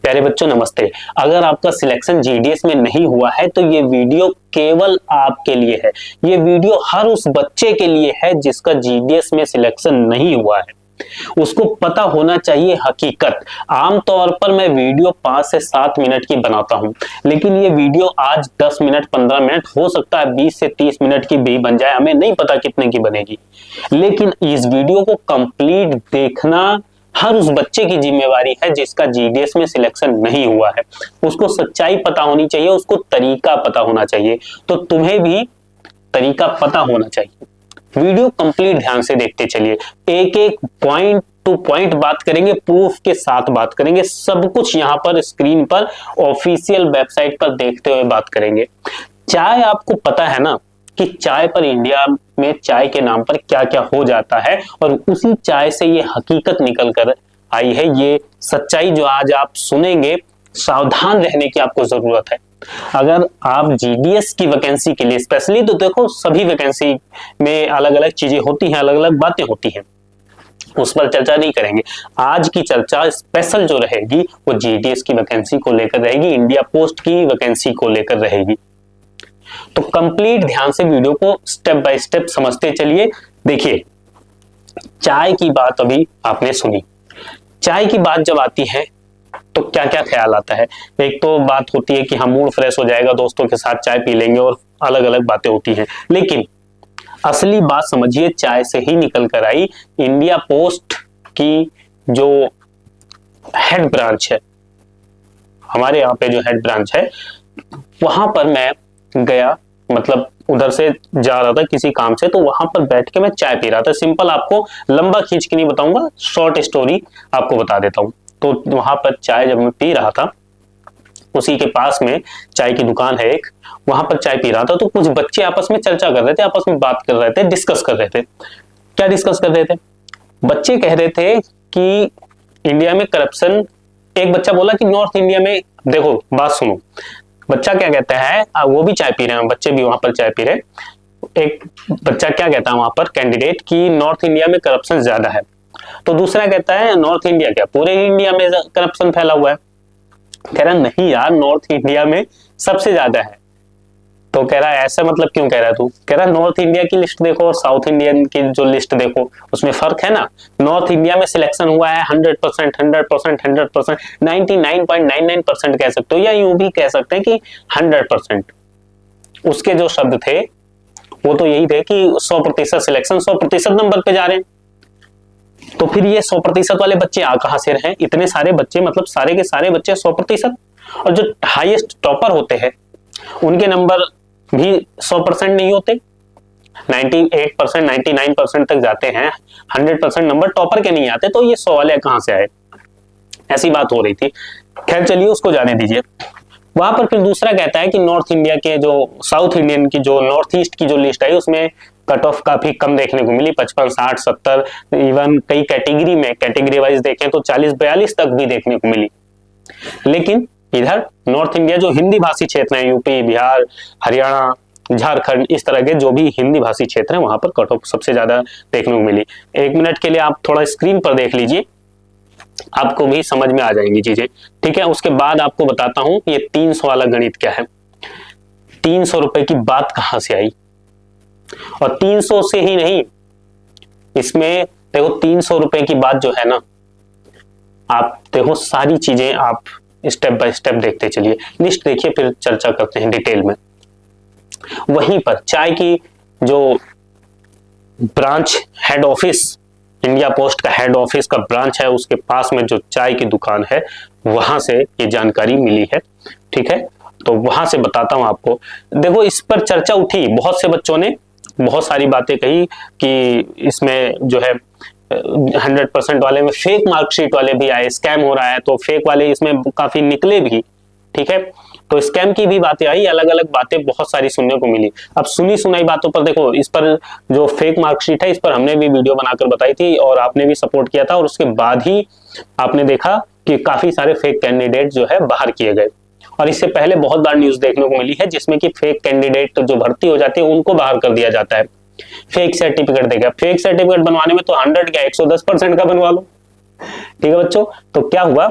प्यारे बच्चों नमस्ते। अगर आपका सिलेक्शन जीडीएस में नहीं हुआ है तो ये वीडियो केवल आपके लिए है। ये वीडियो हर उस बच्चे के लिए है जिसका जीडीएस में सिलेक्शन नहीं हुआ है। उसको पता होना चाहिए हकीकत। आमतौर पर मैं वीडियो 5 से 7 मिनट की बनाता हूं, लेकिन ये वीडियो आज 10 मिनट 15 मिनट हो सकता है 20 से 30 मिनट की भी बन जाए, हमें नहीं पता कितने की बनेगी। लेकिन इस वीडियो को कंप्लीट देखना हर उस बच्चे की जिम्मेवारी है जिसका जीडीएस में सिलेक्शन नहीं हुआ है। उसको सच्चाई पता होनी चाहिए, उसको तरीका पता होना चाहिए। तो तुम्हें भी तरीका पता होना चाहिए। वीडियो कंप्लीट ध्यान से देखते चलिए। एक एक पॉइंट टू पॉइंट बात करेंगे, प्रूफ के साथ बात करेंगे। सब कुछ यहां पर स्क्रीन पर ऑफिशियल वेबसाइट पर देखते हुए बात करेंगे। चाय आपको पता है ना कि चाय पर इंडिया में चाय के नाम पर क्या क्या हो जाता है, और उसी चाय से ये हकीकत निकल कर आई है। ये सच्चाई जो आज आप सुनेंगे, सावधान रहने की आपको जरूरत है। अगर आप जीडीएस की वैकेंसी के लिए स्पेशली, तो देखो सभी वैकेंसी में अलग अलग चीजें होती हैं, अलग अलग बातें होती हैं, उस पर चर्चा नहीं करेंगे। आज की चर्चा स्पेशल जो रहेगी वो जीडीएस की वैकेंसी को लेकर रहेगी, इंडिया पोस्ट की वैकेंसी को लेकर रहेगी। तो कंप्लीट ध्यान से वीडियो को स्टेप बाय स्टेप समझते चलिए। देखिए, चाय की बात अभी आपने सुनी। चाय की बात जब आती है तो क्या क्या ख्याल आता है? एक तो बात होती है कि हम मूड फ्रेश हो जाएगा, दोस्तों के साथ चाय पी लेंगे, और अलग अलग बातें होती हैं। लेकिन असली बात समझिए, चाय से ही निकल कर आई। इंडिया पोस्ट की जो हेड ब्रांच है, हमारे यहाँ पे जो हेड ब्रांच है, वहां पर मैं गया, मतलब उधर से जा रहा था किसी काम से, तो वहां पर बैठ के मैं चाय पी रहा था। सिंपल, आपको लंबा खींच के नहीं बताऊंगा, शॉर्ट स्टोरी आपको बता देता हूं। तो वहां पर चाय जब मैं पी रहा था, उसी के पास में चाय की दुकान है एक, वहां पर चाय पी रहा था। तो कुछ बच्चे आपस में चर्चा कर रहे थे, आपस में बात कर रहे थे, डिस्कस कर रहे थे। क्या डिस्कस कर रहे थे? बच्चे कह रहे थे कि इंडिया में करप्शन। एक बच्चा बोला कि नॉर्थ इंडिया में, देखो बात सुनो, बच्चा क्या कहता है, वो भी चाय पी रहे हैं, बच्चे भी वहां पर चाय पी रहे हैं। एक बच्चा क्या कहता है वहां पर, कैंडिडेट, कि नॉर्थ इंडिया में करप्शन ज्यादा है। तो दूसरा कहता है नॉर्थ इंडिया क्या, पूरे इंडिया में करप्शन फैला हुआ है? कह रहा नहीं यार, नॉर्थ इंडिया में सबसे ज्यादा है। तो कह रहा है ऐसा मतलब क्यों कह रहा है तू? कह रहा नॉर्थ इंडिया की लिस्ट देखो और साउथ इंडियन की जो लिस्ट देखो, उसमें फर्क है ना। नॉर्थ इंडिया में सिलेक्शन हुआ है 100%, 100%, 100%, 99.99% कह सकते हो, या यूं भी कह सकते हैं कि 100%। उसके जो शब्द थे वो तो यही थे कि 100% सिलेक्शन, 100% नंबर पे जा रहे हैं। तो फिर ये 100% वाले बच्चे आ कहां से रहे? इतने सारे बच्चे, मतलब सारे के सारे बच्चे 100%, और जो हाईएस्ट टॉपर होते हैं उनके नंबर भी 100% नहीं होते, 98%, 99% तक जाते हैं। 100% नंबर टॉपर के नहीं आते। तो ये 100 वाले कहां से आए? ऐसी बात हो रही थी। खैर चलिए, उसको जाने दीजिए। वहां पर फिर दूसरा कहता है कि नॉर्थ इंडिया के जो साउथ इंडियन की, जो नॉर्थ ईस्ट की जो लिस्ट आई, उसमें कट ऑफ काफी कम देखने को मिली, 55, 60, 70, इवन कई कैटेगरी में, कैटेगरी वाइज देखें तो 40, 42 तक भी देखने को मिली। लेकिन इधर नॉर्थ इंडिया जो हिंदी भाषी क्षेत्र है, यूपी, बिहार, हरियाणा, झारखंड, इस तरह के जो भी हिंदी भाषी क्षेत्र है, वहां पर कट ऑफ सबसे ज्यादा देखने को मिली। 1 मिनट के लिए आप थोड़ा स्क्रीन पर देख लीजिए, आपको भी समझ में आ जाएंगी चीजें, ठीक है। उसके बाद आपको बताता हूं ये 300 वाला गणित क्या है। 300 रुपए की बात कहां से आई? और 300 से ही नहीं, इसमें देखो 300 रुपए की बात जो है ना, आप देखो सारी चीजें आप स्टेप बाय स्टेप देखते चलिए। लिस्ट देखिए, फिर चर्चा करते हैं डिटेल में। वहीं पर चाय की जो branch, head office, India post का हेड ऑफिस का ब्रांच है, उसके पास में जो चाय की दुकान है, वहां से ये जानकारी मिली है, ठीक है। तो वहां से बताता हूं आपको। देखो, इस पर चर्चा उठी, बहुत से बच्चों ने बहुत सारी बातें कही कि इसमें जो है 100% वाले में फेक मार्कशीट वाले भी आए, स्कैम हो रहा है, तो फेक वाले इसमें काफी निकले भी, ठीक है। तो स्कैम की भी बातें आई, अलग अलग बातें बहुत सारी सुनने को मिली। अब सुनी सुनाई बातों पर देखो, इस पर जो फेक मार्कशीट है, इस पर हमने भी वीडियो बनाकर बताई थी और आपने भी सपोर्ट किया था, और उसके बाद ही आपने देखा कि काफी सारे फेक कैंडिडेट जो है बाहर किए गए। और इससे पहले बहुत बार न्यूज देखने को मिली है जिसमें कि फेक कैंडिडेट जो भर्ती हो जाती है उनको बाहर कर दिया जाता है, फेक सर्टिफिकेट देगा। फेक सर्टिफिकेट बनवाने में तो 100 क्या 110% का बनवा लो, ठीक है बच्चों। तो क्या हुआ,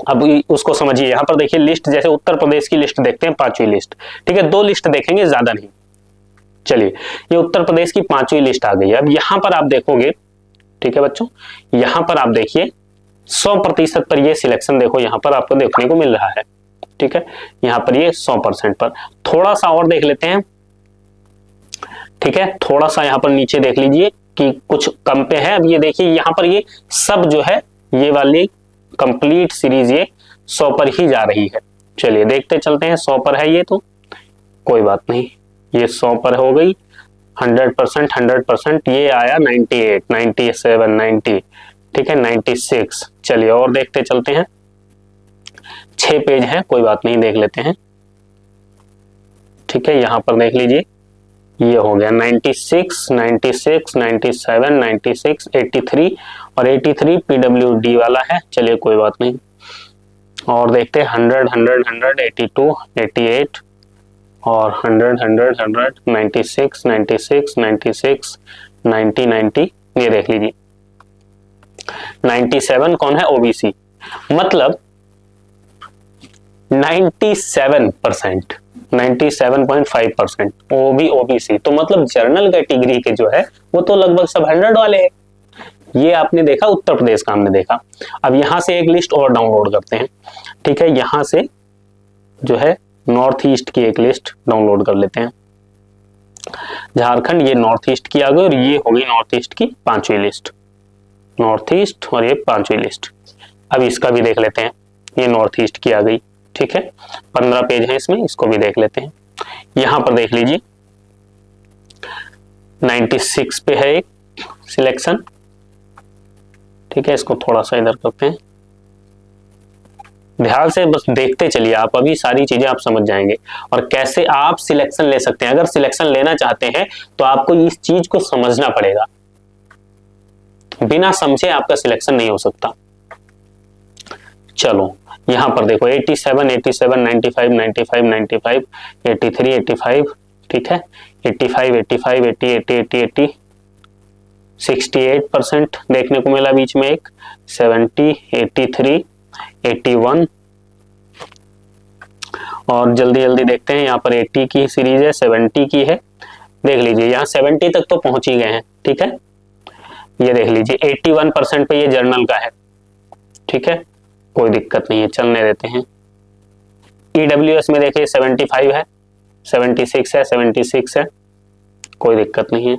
अब उसको समझिए। यहाँ पर देखिए लिस्ट, जैसे उत्तर प्रदेश की लिस्ट देखते हैं, 5वीं लिस्ट, ठीक है, 2 लिस्ट देखेंगे, ज्यादा नहीं। चलिए, ये उत्तर प्रदेश की 5वीं लिस्ट आ गई है। अब यहां पर आप देखोगे, ठीक है बच्चों, यहां पर आप देखिए 100% पर ये सिलेक्शन देखो यहां पर आपको देखने को मिल रहा है, ठीक है, यहां पर ये 100% पर। थोड़ा सा और देख लेते हैं, ठीक है, थोड़ा सा यहां पर नीचे देख लीजिए कि कुछ कम पे है। अब ये देखिए यहां पर ये सब जो है, ये वाली कंप्लीट सीरीज ये 100 पर ही जा रही है। चलिए देखते चलते हैं, 100 पर है ये, तो कोई बात नहीं, ये 100 पर हो गई। 100%, 100%, ये आया 98, 97, 90, ठीक है, 96। चलिए और देखते चलते हैं, 6 पेज है, कोई बात नहीं, देख लेते हैं, ठीक है, यहां पर देख लीजिए, ये हो गया 96, 96, 97, 96, 83, और 83 PWD वाला है। चलिए कोई बात नहीं, और देखते हैं 100, 100, 100, 82, 88, और 100, 100, 100, 96, 96, 96, 90, 90, ये देख लीजिए। 97 कौन है? ओबीसी, मतलब 97%, 97.5% वो भी ओबीसी, तो मतलब जनरल कैटेगरी के जो है वो तो लगभग सब 100 वाले हैं। ये आपने देखा, उत्तर प्रदेश का हमने देखा। अब यहां से एक लिस्ट और डाउनलोड करते हैं, ठीक है, यहां से जो है नॉर्थ ईस्ट की एक लिस्ट डाउनलोड कर लेते हैं। झारखंड, ये नॉर्थ ईस्ट की आ गई, और ये हो गई नॉर्थ ईस्ट की 5वीं लिस्ट, नॉर्थ ईस्ट, और ये 5वीं लिस्ट। अब इसका भी देख लेते हैं, ये नॉर्थ ईस्ट की आ गई, ठीक है, 15 पेज है इसमें, इसको भी देख लेते हैं। यहां पर देख लीजिए 96 पे है एक सिलेक्शन, ठीक है, इसको थोड़ा सा इधर करते हैं, ध्यान से बस देखते चलिए आप, अभी सारी चीजें आप समझ जाएंगे और कैसे आप सिलेक्शन ले सकते हैं। अगर सिलेक्शन लेना चाहते हैं तो आपको इस चीज को समझना पड़ेगा, बिना समझे आपका सिलेक्शन नहीं हो सकता। चलो यहां पर देखो 87, 87, 95, 95, 95, 83, 85, ठीक है, 85, 85, 80, 80, 80, 80, 68% देखने को मिला बीच में एक, 70, 83, 81, और जल्दी जल्दी देखते हैं, यहाँ पर 80 की सीरीज है, 70 की है, देख लीजिए यहाँ 70 तक तो पहुंच ही गए हैं, ठीक है, ये देख लीजिए 81% पे ये जर्नल का है, ठीक है, कोई दिक्कत नहीं है, चलने देते हैं। ईडब्ल्यूएस में देखिए 75 है, 76 है, 76 है, कोई दिक्कत नहीं है।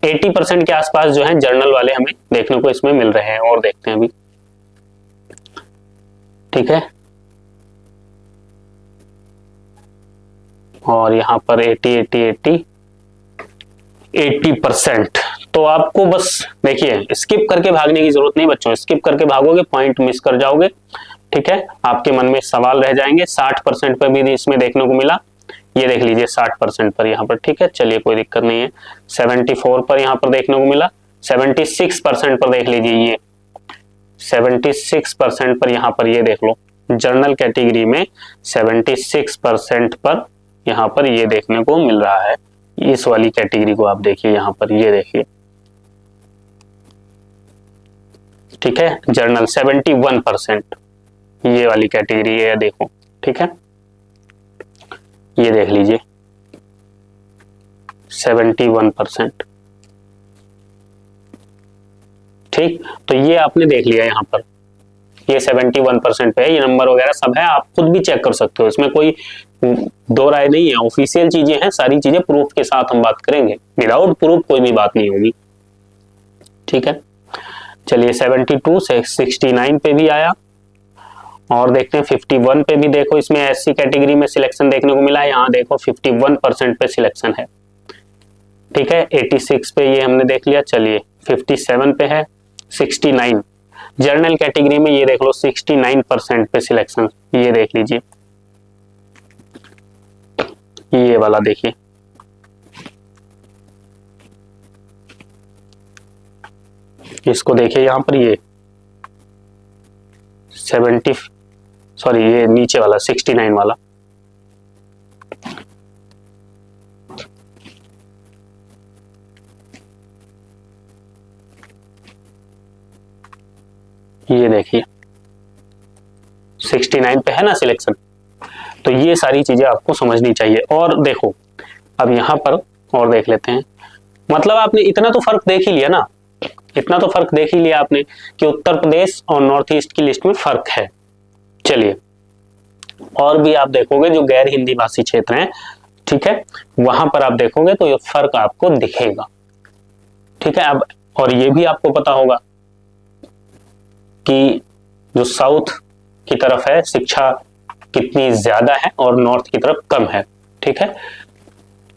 80% के आसपास जो है जर्नल वाले हमें देखने को इसमें मिल रहे हैं, और देखते हैं अभी, ठीक है, और यहाँ पर 80, 80, 80, 80%। तो आपको बस देखिए स्किप करके भागने की जरूरत नहीं बच्चों, स्किप करके भागोगे पॉइंट मिस कर जाओगे, ठीक है, आपके मन में सवाल रह जाएंगे। 60% पर भी इसमें देखने को मिला, ये देख लीजिए 60% पर यहाँ पर, ठीक है, चलिए कोई दिक्कत नहीं है। 74 पर यहाँ पर देखने को मिला, 76% पर देख लीजिए, ये 76% पर यहाँ पर ये देख लो, जर्नल कैटेगरी में 76% पर यहाँ पर ये देखने को मिल रहा है। इस वाली कैटेगरी को आप देखिए, यहाँ पर ये देखिए, ठीक है, जर्नल 71%, ये वाली कैटेगरी है, देखो, ठीक है, ये देख लीजिए 71%, ठीक, तो ये आपने देख लिया, यहाँ पर ये 71% पे है, ये नंबर वगैरह सब है, आप खुद भी चेक कर सकते हो, इसमें कोई दो राय नहीं है, ऑफिशियल चीजें हैं, सारी चीजें प्रूफ के साथ हम बात करेंगे, विदाउट प्रूफ कोई भी बात नहीं होगी, ठीक है। चलिए 72 से 69 पे भी आया, और देखते हैं 51 पे भी, देखो इसमें एससी कैटेगरी में सिलेक्शन देखने को मिला है, यहाँ देखो 51% पे सिलेक्शन है, ठीक है, 86 पे ये हमने देख लिया। चलिए 57 पे है, 69 जर्नल कैटेगरी में, ये देख लो 69% पे सिलेक्शन, ये देख लीजिए, ये वाला देखिए, इसको देखिए, यहां पर ये 70, सॉरी ये नीचे वाला 69 वाला, ये देखिए 69 पे है ना सिलेक्शन। तो ये सारी चीजें आपको समझनी चाहिए। और देखो अब यहाँ पर और देख लेते हैं, मतलब आपने इतना तो फर्क देख ही लिया ना, इतना तो फर्क देख ही लिया आपने कि उत्तर प्रदेश और नॉर्थ ईस्ट की लिस्ट में फर्क है। चलिए और भी आप देखोगे जो गैर हिंदी भाषी क्षेत्र हैं, ठीक है, वहां पर आप देखोगे तो ये फर्क आपको दिखेगा, ठीक है। अब और ये भी आपको पता होगा कि जो साउथ की तरफ है शिक्षा कितनी ज्यादा है और नॉर्थ की तरफ कम है, ठीक है।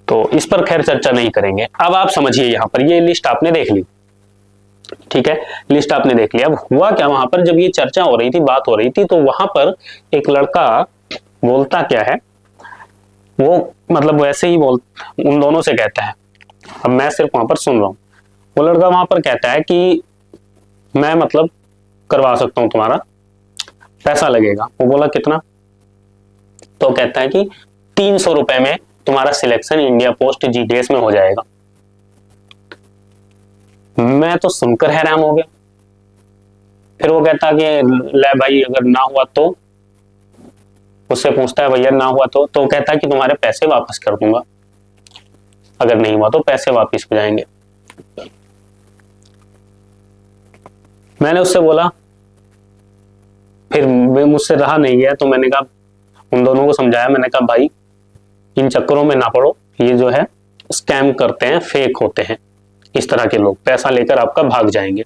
तो इस पर खैर चर्चा नहीं करेंगे। अब आप समझिए यहाँ पर ये लिस्ट आपने देख ली, ठीक है, लिस्ट आपने देख लिया। अब हुआ क्या वहां पर जब ये चर्चा हो रही थी, बात हो रही थी, तो वहां पर एक लड़का बोलता क्या है, वो मतलब वैसे ही उन दोनों से कहता है, अब मैं सिर्फ वहां पर सुन रहा हूं, वो लड़का वहां पर कहता है कि मैं मतलब करवा सकता हूं तुम्हारा, पैसा लगेगा। वो बोला कितना, तो कहता है कि 300 रुपए में तुम्हारा सिलेक्शन इंडिया पोस्ट जीडीएस में हो जाएगा। मैं तो सुनकर हैरान हो गया। फिर वो कहता कि ले भाई अगर ना हुआ तो, उससे पूछता है भैया ना हुआ तो कहता है कि तुम्हारे पैसे वापस कर दूंगा, अगर नहीं हुआ तो पैसे वापस हो जाएंगे। मैंने उससे बोला, फिर मुझसे रहा नहीं गया, तो मैंने कहा उन दोनों को समझाया, मैंने कहा भाई इन चक्करों में ना पड़ो, ये जो है स्कैम करते हैं, फेक होते हैं, इस तरह के लोग पैसा लेकर आपका भाग जाएंगे।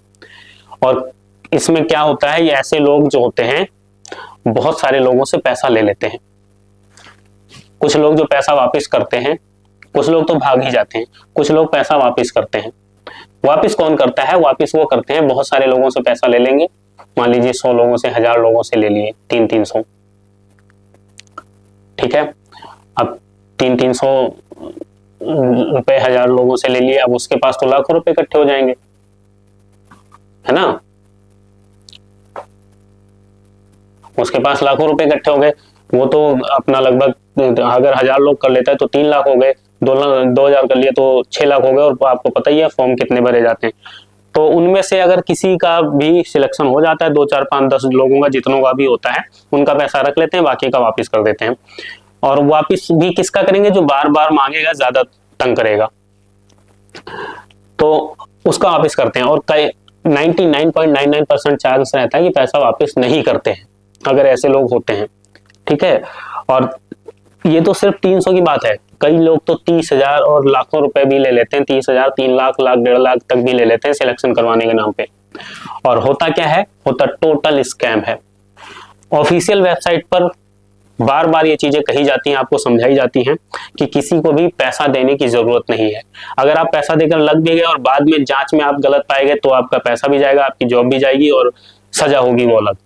और इसमें क्या होता है, ये ऐसे लोग जो होते हैं बहुत सारे लोगों से पैसा ले लेते हैं। कुछ लोग जो पैसा वापस करते हैं, कुछ लोग तो भाग ही जाते हैं, कुछ लोग पैसा वापस करते हैं। वापस कौन करता है, वापस वो करते हैं बहुत सारे लोगों से पैसा ले लेंगे, मान लीजिए 100 लोगों से, 1000 लोगों से ले लिए 300, ठीक है। अब 300 रुपए 1000 लोगों से ले लिए, अब उसके पास तो लाखों रुपए इकट्ठे हो जाएंगे, है ना, उसके पास लाखों रुपए इकट्ठे हो गए। वो तो अपना लगभग अगर 1000 लोग कर लेता है तो 3 लाख हो गए, 2000 कर लिए तो 6 लाख हो गए। और आपको पता ही है फॉर्म कितने भरे जाते हैं। तो उनमें से अगर किसी का भी सिलेक्शन हो जाता है, 2 4 5 10 लोगों का, जितनों का भी होता है, उनका पैसा रख लेते हैं, बाकी का वापस कर देते हैं। और वापस भी किसका करेंगे, जो बार बार मांगेगा, ज्यादा तंग करेगा, तो उसका वापस करते हैं। और कई 99.99% चांस रहता है कि पैसा वापस नहीं करते हैं, अगर ऐसे लोग होते हैं, ठीक है। और ये तो सिर्फ 300 की बात है, कई लोग तो 30,000 और लाखों रुपए भी ले लेते हैं, 30,000, 3 लाख, 1.5 लाख तक भी ले लेते हैं सिलेक्शन करवाने के नाम पे। और होता क्या है, होता टोटल स्कैम है। ऑफिशियल वेबसाइट पर बार बार ये चीजें कही जाती हैं, आपको समझाई जाती हैं कि किसी को भी पैसा देने की जरूरत नहीं है। अगर आप पैसा देकर लग भी गए और बाद में जांच में आप गलत पाए गए तो आपका पैसा भी जाएगा, आपकी जॉब भी जाएगी और सजा होगी वो अलग।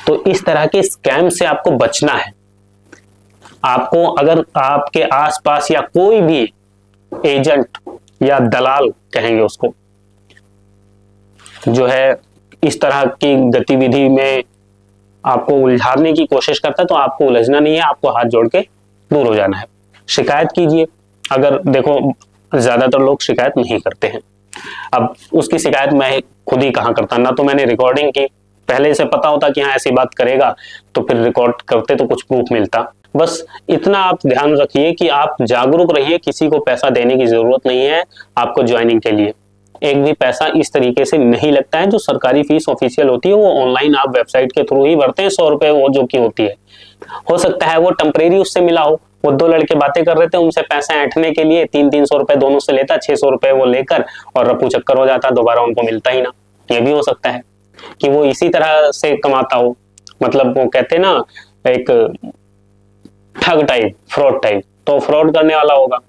तो इस तरह के स्कैम से आपको बचना है। आपको अगर आपके आसपास या कोई भी एजेंट या दलाल कहेंगे उसको, जो है इस तरह की गतिविधि में आपको उलझाने की कोशिश करता है, तो आपको उलझना नहीं है, आपको हाथ जोड़ के दूर हो जाना है। शिकायत कीजिए। अगर देखो ज्यादातर लोग शिकायत नहीं करते हैं। अब उसकी शिकायत मैं खुद ही कहाँ करता, ना तो मैंने रिकॉर्डिंग की, पहले से पता होता कि हाँ ऐसी बात करेगा तो फिर रिकॉर्ड करते तो कुछ प्रूफ मिलता। बस इतना आप ध्यान रखिए कि आप जागरूक रहिए, किसी को पैसा देने की जरूरत नहीं है आपको ज्वाइनिंग के लिए। एक भी पैसा इस तरीके से नहीं लगता है। जो सरकारी फीस ऑफिशियल होती है वो ऑनलाइन आप वेबसाइट के थ्रू ही भरते हैं, 100 रुपए वो जो की होती है। हो सकता है वो टेम्परेरी उससे मिला हो, वो 2 लड़के बातें कर रहे थे, उनसे पैसा ऐंठने के लिए 300 रुपए दोनों से लेता, 600 रुपए वो लेकर और रफू चक्कर हो जाता, दोबारा उनको मिलता ही ना। ये भी हो सकता है कि वो इसी तरह से कमाता हो, मतलब वो कहते ना एक ठग टाइप, फ्रॉड टाइप, तो फ्रॉड करने वाला होगा।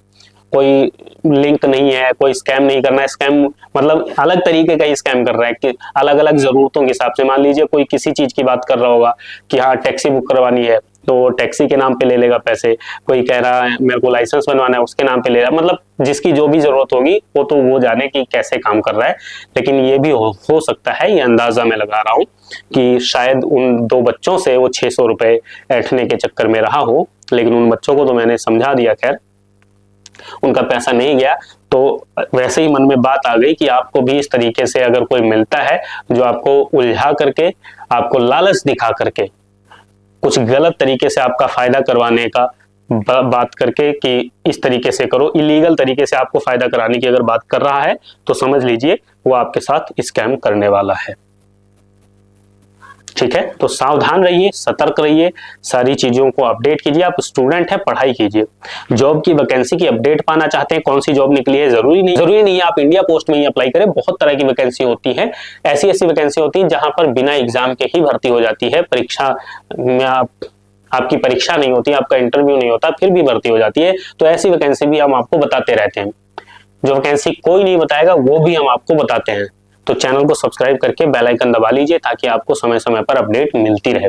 कोई लिंक नहीं है, कोई स्कैम नहीं करना है। स्कैम मतलब अलग तरीके का ही स्कैम कर रहा है कि अलग अलग जरूरतों के हिसाब से। मान लीजिए कोई किसी चीज की बात कर रहा होगा कि हाँ टैक्सी बुक करवानी है तो टैक्सी के नाम पे ले लेगा पैसे, कोई कह रहा है मेरे को लाइसेंस बनवाना है उसके नाम पे ले रहा है। मतलब जिसकी जो भी जरूरत होगी वो तो वो जाने की कैसे काम कर रहा है। लेकिन ये भी हो सकता है, ये अंदाजा मैं लगा रहा हूँ कि शायद उन 2 बच्चों से वो 600 रुपए ऐंठने के चक्कर में रहा हो। लेकिन उन बच्चों को तो मैंने समझा दिया, खैर उनका पैसा नहीं गया। तो वैसे ही मन में बात आ गई कि आपको भी इस तरीके से अगर कोई मिलता है जो आपको उलझा करके, आपको लालच दिखा करके कुछ गलत तरीके से आपका फायदा करवाने का बात करके कि इस तरीके से करो, इलीगल तरीके से आपको फायदा कराने की अगर बात कर रहा है तो समझ लीजिए वो आपके साथ स्कैम करने वाला है। ठीक है, तो सावधान रहिए, सतर्क रहिए, सारी चीजों को अपडेट कीजिए। आप स्टूडेंट हैं, पढ़ाई कीजिए। जॉब की वैकेंसी की अपडेट पाना चाहते हैं, कौन सी जॉब निकली है, जरूरी नहीं है आप इंडिया पोस्ट में ही अप्लाई करें। बहुत तरह की वैकेंसी होती है, ऐसी वैकेंसी होती है जहां पर बिना एग्जाम के ही भर्ती हो जाती है। परीक्षा में आपकी परीक्षा नहीं होती, आपका इंटरव्यू नहीं होता, फिर भी भर्ती हो जाती है। तो ऐसी वैकेंसी भी हम आपको बताते रहते हैं। जो वैकेंसी कोई नहीं बताएगा वो भी हम आपको बताते हैं। तो चैनल को सब्सक्राइब करके बेल आइकन दबा लीजिए ताकि आपको समय समय पर अपडेट मिलती रहे।